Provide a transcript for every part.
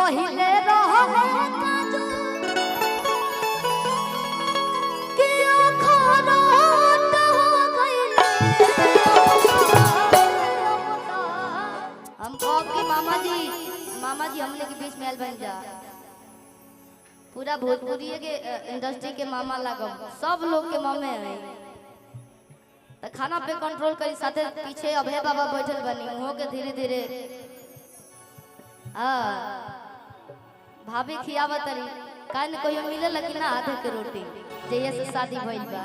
पहिले रहले काजू के अखरोट हो गइले। हम कहो कि मामा जी हमने के बीच में आयल बन जा। पूरा भोजपुरी के इंडस्ट्री के मामा लागम, सब लोग के मामे हैं। तो खाना पे कंट्रोल करी, साथे पीछे अभय बाबा बैठल बनी, हो के धीरे धीरे भाभी खियावत तरी काहे न कोई मिले लगी ना आधे के रोटी जैसे से शादी भइल बा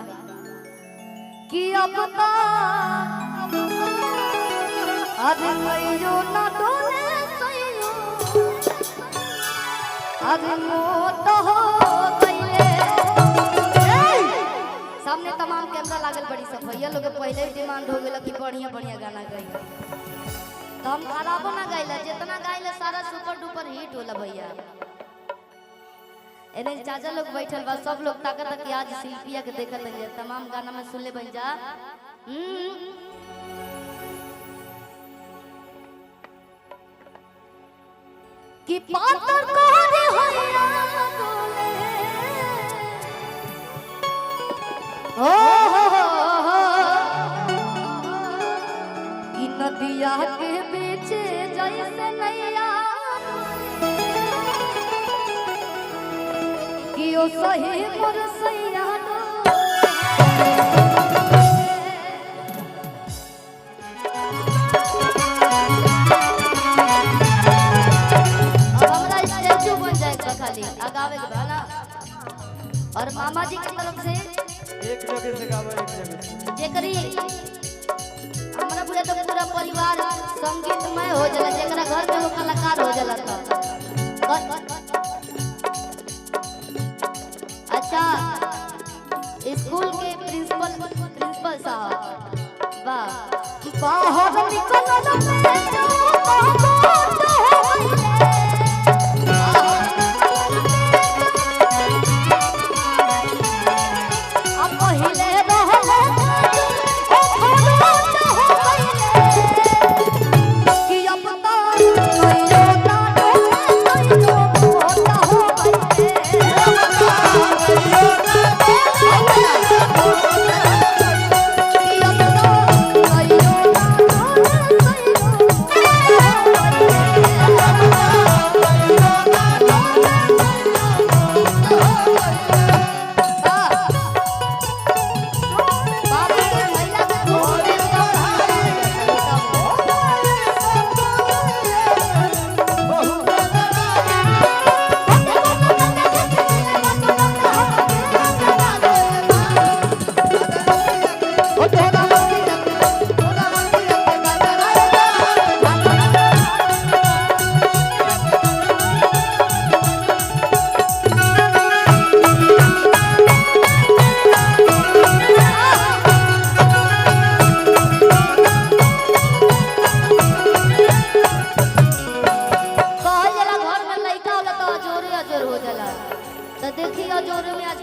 कि अब तो अरे कइयो ना डोले सइयो अरे मोट हो गइले। सामने तमाम कैमरा लागल बड़ी सब भैया लोग पहले ही डिमांड हो गेल कि बढ़िया बढ़िया गाना गाइए, तो हम खराबो ना गाइला, जितना गाइले सारा सुपर डुपर हिट होला भैया। एने चाचा लोग बैठल बा, सब लोग ताकत कि आज शिल्पिया के देखत है, तमाम गाना में सुन ले बन जा। कि पातर कोरे होया बोले हो कि नदिया के बीच जैसे नैया कि ओ सही मोर सैया खाली आगावे के गाना। और मामा जी की तरफ से एक जगह से गावे, एक जगह से जेकरी हमरा पूरा तो पूरा परिवार संगीतमय हो जाला, जेकरा घर में वो कलाकार हो जाला। अच्छा स्कूल के प्रिंसिपल साहब वाह बाहर निकलना में जो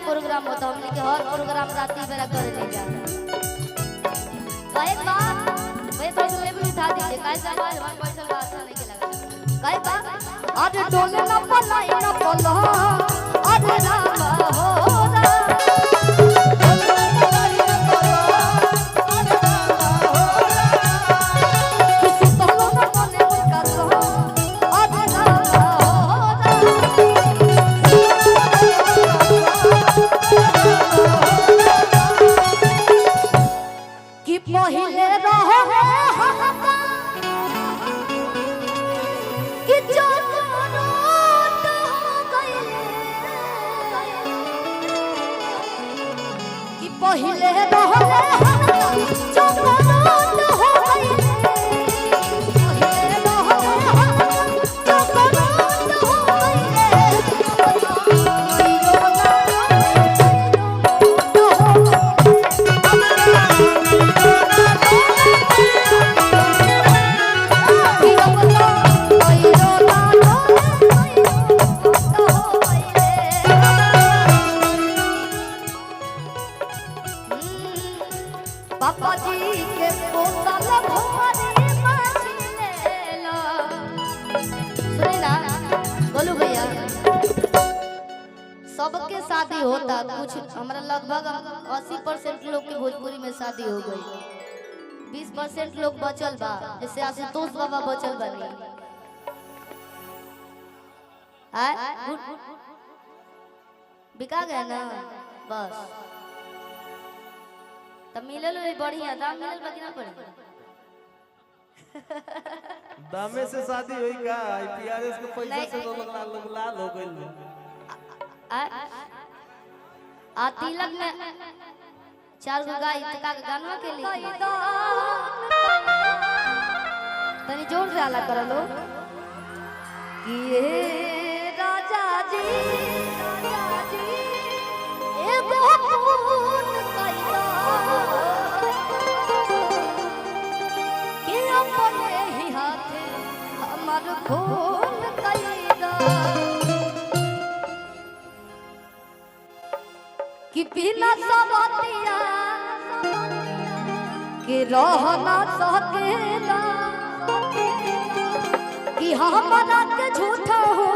प्रोग्राम होता, हमने के हर प्रोग्राम राती बेरा कर ले जा। काहे बा भाई तो लेवल उठा दीजिए, काहे से आवाज हम बैठल बा अच्छा नहीं के लगा। काहे बा अरे डोले ना पलाई ना पला अरे रामा हो पहिले रहे कि जो रोट हो गइले कि पहिले रहे जो रोट हो गइले पहिले रहे जो रोट हो पापा जी के पोतल भोरे माछी ले लो। सुनी ना बोलू सबके शादी होता, कुछ हमारा लगभग 80% लोग के भोजपुरी में शादी हो गई, 20% लोग बचल बा, जैसे आशुतोष बाबा बचल बनी। बिका गया ना बस, तब मिलल बढ़िया दाम मिलल बाकी ना पड़े। दामे से शादी हुई का आईपीआरएस के पैसा से तो लोग लाल हो गइल। आ तिलक में 4 गो गाय तका गानवा के लिए तनी जोर से आला कर लो कि ये राजा जी एगो खून कैला कि अपने ही हाथे हमर खून कैला कि बिना सबतिया के रहना सकेला कि हमारा के झूठा हो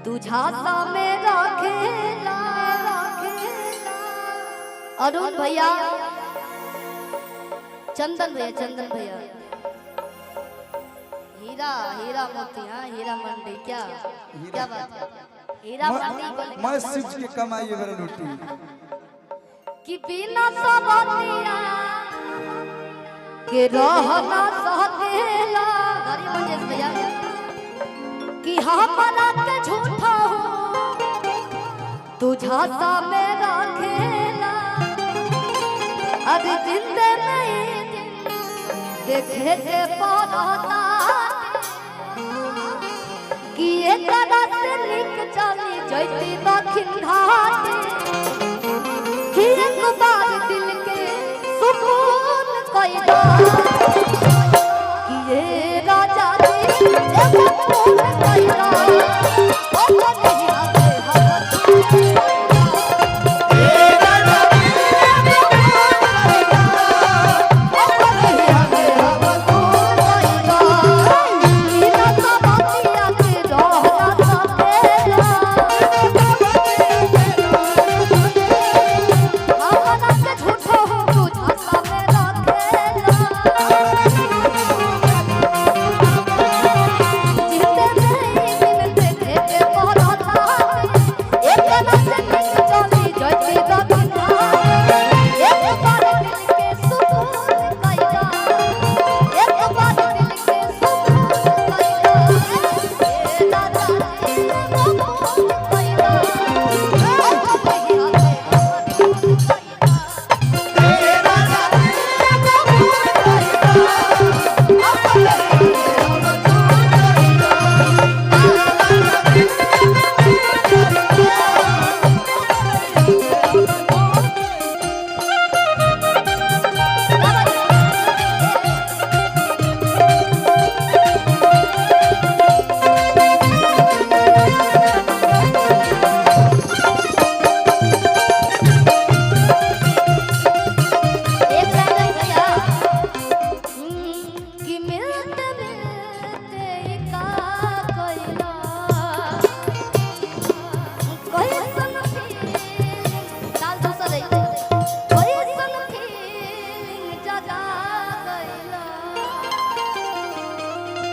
तू झांसा में रखेला। अरुण भैया, चंदन भैया हीरा मोती, हाँ हीरा मंडी, क्या बात है, हीरा मंडी मैं शिव की कमाई वाला रोटी कि बिना सबतिया के रहना सकेला भैया कि हमारा के झूठा हो तू झांसा में रखेला। अरे जिंदे नहीं देखे के पड़ता कि एक से निक चली जैती दक्षिण घाटी कि एक बार दिल के सुकून कैला कि ये राजा जी एगो खून कैला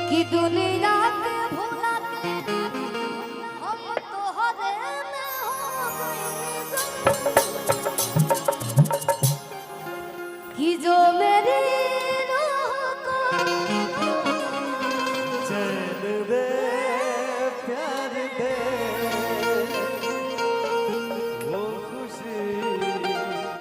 कि दुनिया के भुला के हम तोहरे में हो गए कि जो मेरी रूह को चैन दे प्यार दे